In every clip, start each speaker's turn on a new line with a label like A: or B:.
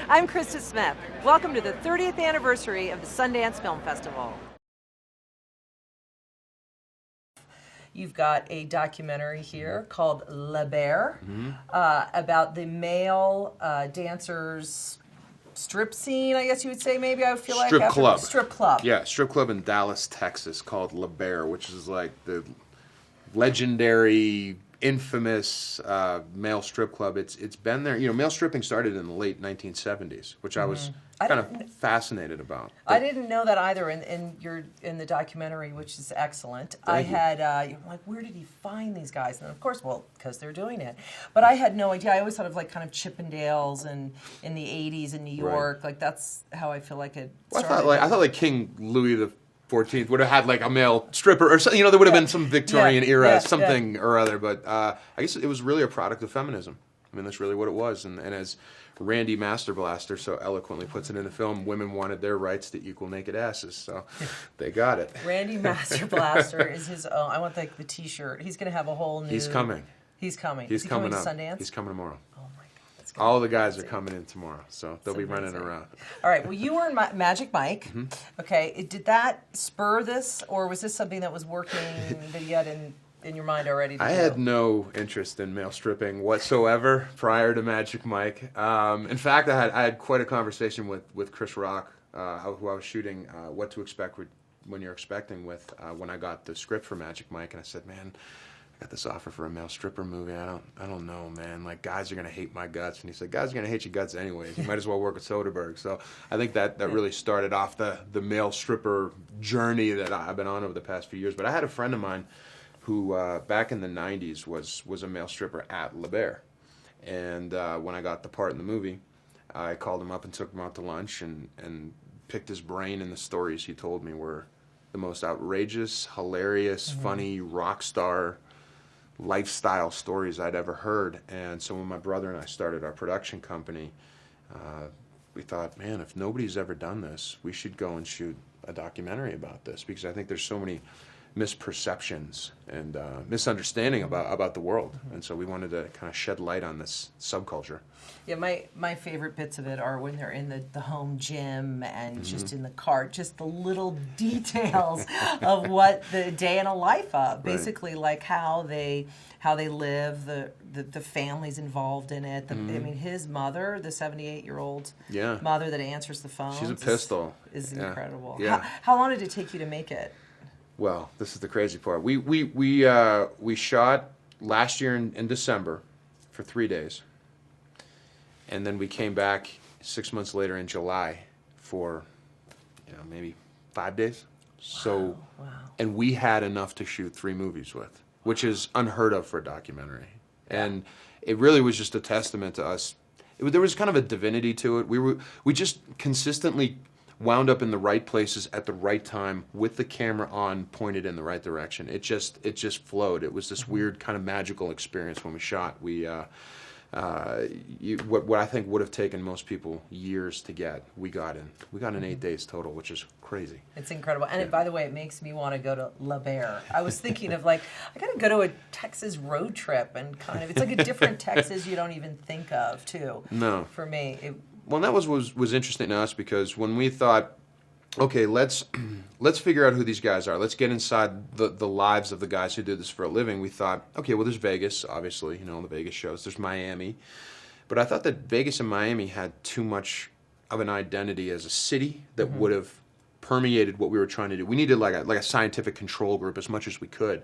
A: I'm Krista Smith. Welcome to the 30th anniversary of the Sundance Film Festival. You've got a documentary here called Le Bear about the male dancers strip scene, I guess you would say, maybe. I feel like
B: strip club.
A: Strip club.
B: Yeah, strip club in Dallas, Texas, called Le Bear, which is like the legendary, infamous male strip club. It's been there. You know, male stripping started in the late 1970s, which I was kind of fascinated about.
A: I didn't know that either in the documentary, which is excellent. I'm like, where did he find these guys? And of course, well, because they're doing it. But I had no idea. I always thought of like kind of Chippendales and in the 80s in New York. Like that's how I feel like it started.
B: I thought like King Louis the 14th would have had like a male stripper or something. You know, there would have been some Victorian era something or other. But I guess it was really a product of feminism. I mean, that's really what it was. And as Randy Master Blaster so eloquently puts it in the film, women wanted their rights to equal naked asses, so they got it.
A: Randy Master Blaster is his own. I want the T-shirt. He's going to have a whole new.
B: He's coming.
A: He's coming.
B: He's coming
A: to
B: up.
A: Sundance?
B: He's coming tomorrow.
A: Oh my God. That's
B: all the guys are coming in tomorrow, so they'll be running around.
A: All right. Well, you were in Magic Mike. Okay. Did that spur this, or was this something that was working that you had in your mind already?
B: I had no interest in male stripping whatsoever prior to Magic Mike. In fact, I had quite a conversation with Chris Rock, who I was shooting What to Expect When You're Expecting with when I got the script for Magic Mike, and I said, man, I got this offer for a male stripper movie. I don't know, man. Like, guys are gonna hate my guts. And he said, guys are gonna hate your guts anyways. You might as well work with Soderbergh. So I think that really started off the male stripper journey that I've been on over the past few years. But I had a friend of mine who back in the 90s was a male stripper at Le Bear. And when I got the part in the movie, I called him up and took him out to lunch and picked his brain, and the stories he told me were the most outrageous, hilarious, funny, rock star lifestyle stories I'd ever heard. And so when my brother and I started our production company, we thought, man, if nobody's ever done this, we should go and shoot a documentary about this, because I think there's so many misperceptions and misunderstanding about the world, and so we wanted to kind of shed light on this subculture.
A: Yeah, my favorite bits of it are when they're in the home gym and just in the cart, just the little details of what the day in a life of, basically like how they live, the families involved in it. I mean, his mother, the 78-year-old mother that answers the phone,
B: she's a pistol,
A: is incredible.
B: Yeah.
A: How long did it take you to make it?
B: Well, this is the crazy part. We shot last year in December for 3 days, and then we came back 6 months later in July for maybe 5 days. So, and we had enough to shoot 3 movies with, which is unheard of for a documentary. And it really was just a testament to us. There was kind of a divinity to it. We just consistently wound up in the right places at the right time with the camera on, pointed in the right direction. It just flowed. It was this weird kind of magical experience when we shot. What I think would have taken most people years to get, we got in 8 days total, which is crazy.
A: It's incredible. And by the way, it makes me want to go to Le Bear. I was thinking of I got to go to a Texas road trip, and kind of, it's like a different Texas you don't even think of, too.
B: No.
A: For me.
B: Well, that was interesting to us, because when we thought, okay, let's figure out who these guys are. Let's get inside the lives of the guys who do this for a living. We thought, okay, well, there's Vegas, obviously, the Vegas shows. There's Miami. But I thought that Vegas and Miami had too much of an identity as a city that would have permeated what we were trying to do. We needed like a scientific control group as much as we could.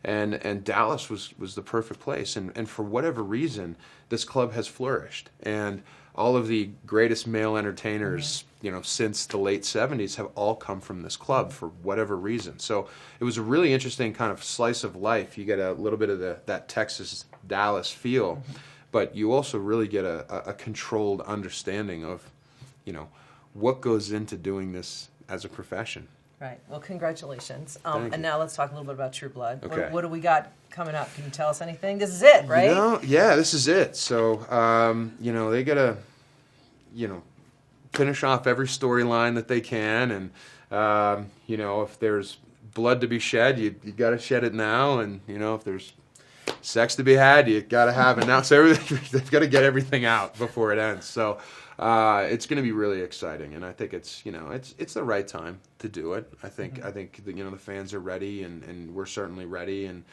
B: And Dallas was the perfect place. And for whatever reason, this club has flourished. And all of the greatest male entertainers, since the late 70s have all come from this club for whatever reason. So it was a really interesting kind of slice of life. You get a little bit of that Texas, Dallas feel, but you also really get a controlled understanding of, what goes into doing this as a profession.
A: Right. Well, congratulations.
B: Thank you.
A: Now let's talk a little bit about True Blood.
B: Okay.
A: What do we got coming up? Can you tell us anything? This is it, right?
B: Yeah, this is it. So, they got to, finish off every storyline that they can. And, if there's blood to be shed, you got to shed it now. And, if there's sex to be had, you got to have it now. So they've got to get everything out before it ends. So It's going to be really exciting, and I think it's it's the right time to do it. I think the fans are ready, and we're certainly ready, and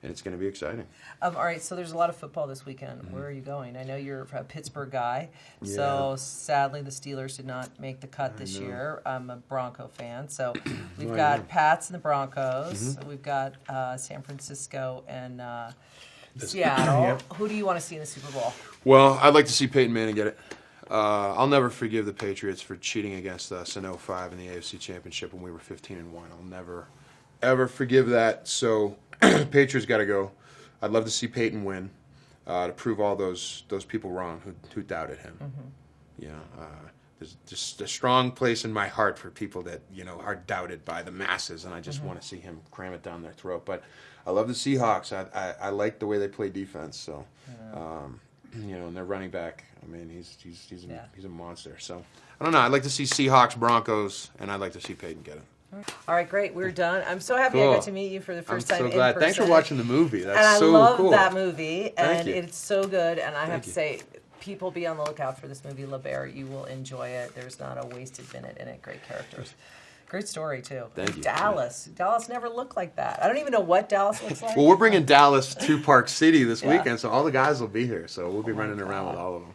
B: it's going to be exciting.
A: All right, so there's a lot of football this weekend. Where are you going? I know you're a Pittsburgh guy, so sadly the Steelers did not make the cut this year. I'm a Bronco fan, so we've got Pats and the Broncos. We've got San Francisco and Seattle.
B: Yep.
A: Who do you want to see in the Super Bowl?
B: Well, I'd like to see Peyton Manning get it. I'll never forgive the Patriots for cheating against us in 2005 in the AFC Championship when we were 15-1. I'll never, ever forgive that. So Patriots got to go. I'd love to see Peyton win to prove all those people wrong who doubted him. There's just a strong place in my heart for people that are doubted by the masses, and I just want to see him cram it down their throat. But I love the Seahawks. I like the way they play defense. So and their running back. I mean, he's a monster. So I don't know. I'd like to see Seahawks, Broncos, and I'd like to see Peyton get it.
A: All right, great. We're done. I'm so happy I got to meet you for the first time.
B: I'm so glad.
A: In person.
B: Thanks for watching the movie. That's
A: and
B: so
A: I love
B: cool.
A: that movie, and
B: Thank you.
A: it's so good. And I have to say, people be on the lookout for this movie, La Bear. You will enjoy it. There's not a wasted minute in it. Great characters. Great story, too.
B: Thank you.
A: Dallas. Dallas never looked like that. I don't even know what Dallas looks like.
B: Well, we're bringing Dallas to Park City this weekend, so all the guys will be here. So we'll be running around with all of them.